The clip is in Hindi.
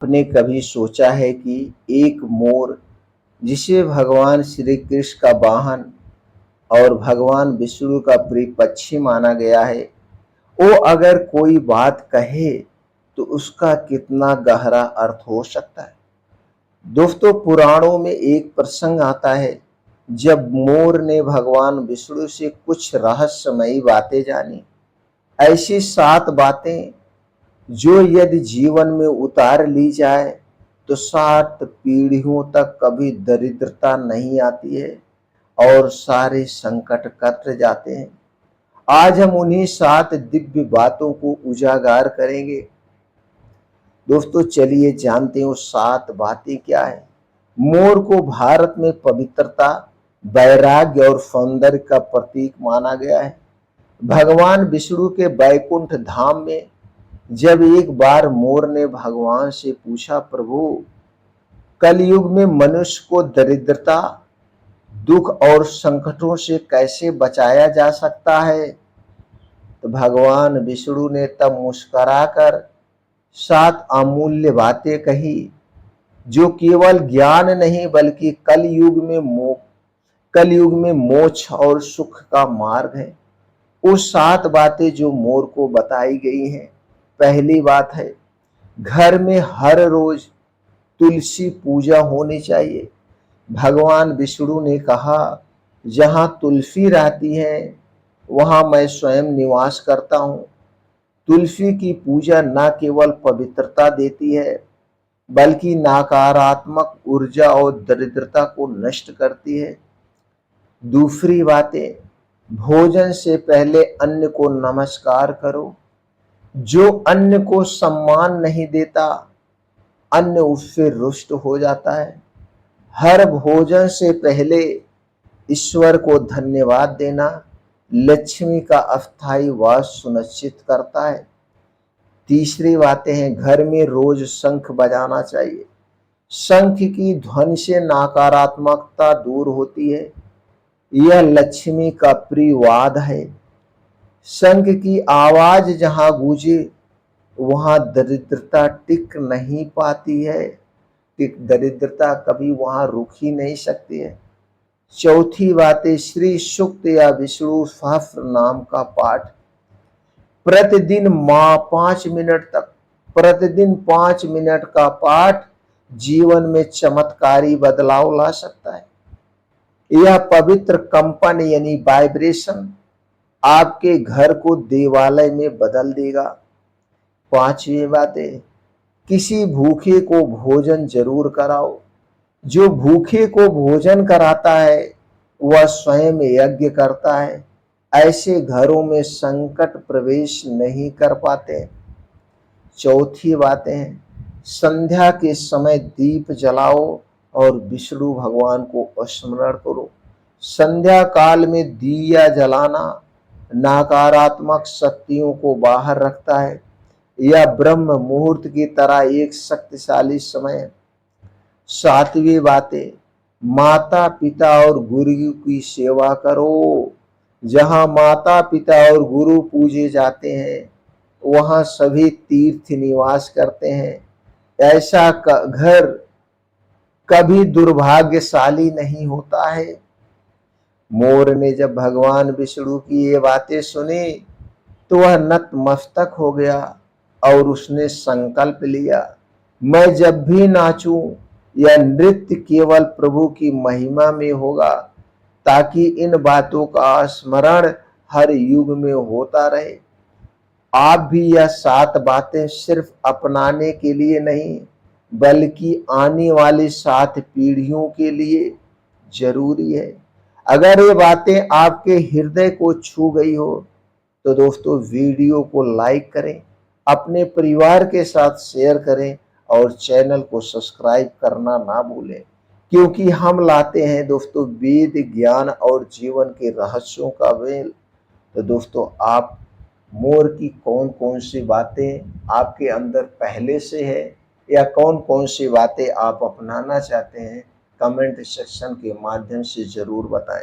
आपने कभी सोचा है कि एक मोर जिसे भगवान श्री कृष्ण का वाहन और भगवान विष्णु का प्रिय पक्षी माना गया है, वो अगर कोई बात कहे तो उसका कितना गहरा अर्थ हो सकता है। दोस्तों, पुराणों में एक प्रसंग आता है जब मोर ने भगवान विष्णु से कुछ रहस्यमयी बातें जानी। ऐसी 7 बातें जो यदि जीवन में उतार ली जाए तो 7 पीढ़ियों तक कभी दरिद्रता नहीं आती है और सारे संकट कट जाते हैं। आज हम उन्हीं 7 दिव्य बातों को उजागर करेंगे। दोस्तों, चलिए जानते हैं वो 7 बातें क्या है। मोर को भारत में पवित्रता, वैराग्य और सौंदर्य का प्रतीक माना गया है। भगवान विष्णु के बैकुंठ धाम में जब एक बार मोर ने भगवान से पूछा, प्रभु, कलयुग में मनुष्य को दरिद्रता, दुख और संकटों से कैसे बचाया जा सकता है, तो भगवान विष्णु ने तब मुस्कुराकर 7 अमूल्य बातें कही जो केवल ज्ञान नहीं बल्कि कलयुग में मोक्ष और सुख का मार्ग है। वो 7 बातें जो मोर को बताई गई हैं। पहली बात है, घर में हर रोज तुलसी पूजा होनी चाहिए। भगवान विष्णु ने कहा, जहां तुलसी रहती है वहां मैं स्वयं निवास करता हूं। तुलसी की पूजा न केवल पवित्रता देती है बल्कि नकारात्मक ऊर्जा और दरिद्रता को नष्ट करती है। दूसरी बातें, भोजन से पहले अन्न को नमस्कार करो। जो अन्न को सम्मान नहीं देता, अन्न उससे रुष्ट हो जाता है। हर भोजन से पहले ईश्वर को धन्यवाद देना लक्ष्मी का अस्थायी वास सुनिश्चित करता है। तीसरी बातें हैं, घर में रोज शंख बजाना चाहिए। शंख की ध्वनि से नकारात्मकता दूर होती है। यह लक्ष्मी का प्रिय वाद है। शंख की आवाज जहां गूंजे वहां दरिद्रता टिक नहीं पाती है। दरिद्रता कभी वहां रुक ही नहीं सकती है। चौथी बातें, श्री सूक्त या विष्णु सहस्त्र नाम का पाठ प्रतिदिन 5 मिनट तक, प्रतिदिन 5 मिनट का पाठ जीवन में चमत्कारी बदलाव ला सकता है। यह पवित्र कंपन यानी वाइब्रेशन आपके घर को देवालय में बदल देगा। पांचवी बातें, किसी भूखे को भोजन जरूर कराओ। जो भूखे को भोजन कराता है वह स्वयं यज्ञ करता है। ऐसे घरों में संकट प्रवेश नहीं कर पाते। चौथी बातें हैं, संध्या के समय दीप जलाओ और विष्णु भगवान को स्मरण करो। संध्या काल में दिया जलाना नकारात्मक शक्तियों को बाहर रखता है। यह ब्रह्म मुहूर्त की तरह एक शक्तिशाली समय है। सातवीं बातें, माता पिता और गुरु की सेवा करो। जहां माता पिता और गुरु पूजे जाते हैं वहां सभी तीर्थ निवास करते हैं। ऐसा घर कभी दुर्भाग्यशाली नहीं होता है। मोर ने जब भगवान विष्णु की ये बातें सुनी तो वह नतमस्तक हो गया और उसने संकल्प लिया, मैं जब भी नाचूं यह नृत्य केवल प्रभु की महिमा में होगा, ताकि इन बातों का स्मरण हर युग में होता रहे। आप भी यह 7 बातें सिर्फ अपनाने के लिए नहीं बल्कि आने वाली 7 पीढ़ियों के लिए जरूरी है। अगर ये बातें आपके हृदय को छू गई हो तो दोस्तों, वीडियो को लाइक करें, अपने परिवार के साथ शेयर करें और चैनल को सब्सक्राइब करना ना भूलें, क्योंकि हम लाते हैं दोस्तों वेद ज्ञान और जीवन के रहस्यों का मेल। तो दोस्तों, आप मोर की कौन कौन सी बातें आपके अंदर पहले से है या कौन कौन सी बातें आप अपनाना चाहते हैं, कमेंट सेक्शन के माध्यम से जरूर बताएं।